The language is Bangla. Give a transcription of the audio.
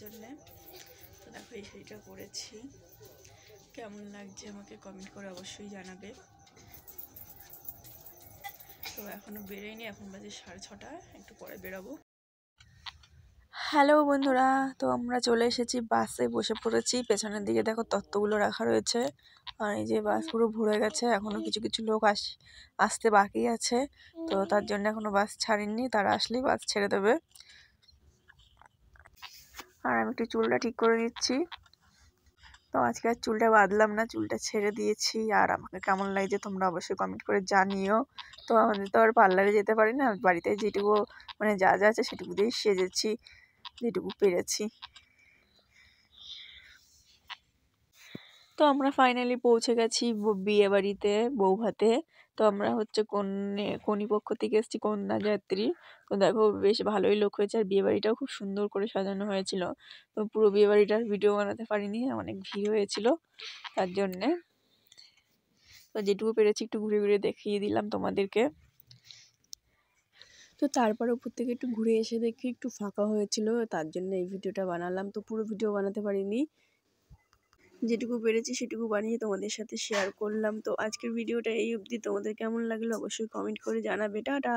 জন্যে। তো দেখো এই শাড়িটা পরেছি, কেমন লাগছে আমাকে কমেন্ট করে অবশ্যই জানাবে। তো এখনও বেরোয়নি, এখন বাজে 6:30, একটু পরে বেরোবো। হ্যালো বন্ধুরা, তো আমরা চলে এসেছি, বাসে বসে পড়েছি। পেছনের দিকে দেখো তত্ত্বগুলো রাখা রয়েছে, আর এই যে বাস পুরো ভরে গেছে। এখনো কিছু কিছু লোক আসতে বাকি আছে, তো তার জন্য এখনো বাস ছাড়েননি, তারা আসলেই বাস ছেড়ে দেবে। আর আমি একটু চুলটা ঠিক করে নিচ্ছি। তো আজকে আর চুলটা বাঁধলাম না, চুলটা ছেড়ে দিয়েছি। আর আমাকে কেমন লাগছে তোমরা অবশ্যই কমেন্ট করে জানিও। তো আমাদের তো আর পার্লারে যেতে পারি না, বাড়িতে যেটুকু মানে যা যা আছে সেটুকু দিয়েই সেজেছি, যেটুকু পেরেছি। তো আমরা ফাইনালি পৌঁছে গেছি বিয়ে বাড়িতে, বৌভাতে। তো আমরা হচ্ছে কনেপক্ষ থেকে এসেছি, কন্যা যাত্রী। তো দেখো বেশ ভালোই লোক হয়েছে, আর বিয়ে বাড়িটাও খুব সুন্দর করে সাজানো হয়েছিল। তো পুরো বিয়ে বাড়িটার ভিডিও বানাতে পারিনি, অনেক ভিড় হয়েছিল তার জন্যে। তো যেটুকু পেরেছি একটু ঘুরে ঘুরে দেখিয়ে দিলাম তোমাদেরকে। তো তারপর উপর থেকে একটু ঘুরে এসে দেখি একটু ফাঁকা হয়েছিল, তার জন্য এই ভিডিওটা বানালাম। তো পুরো ভিডিও বানাতে পারিনি, যেটুকু পেরেছি সেটুকু বানিয়ে তোমাদের সাথে শেয়ার করলাম। তো আজকের ভিডিওটা এই অবধি। তোমাদের কেমন লাগলো অবশ্যই কমেন্ট করে জানাবে। টাটা।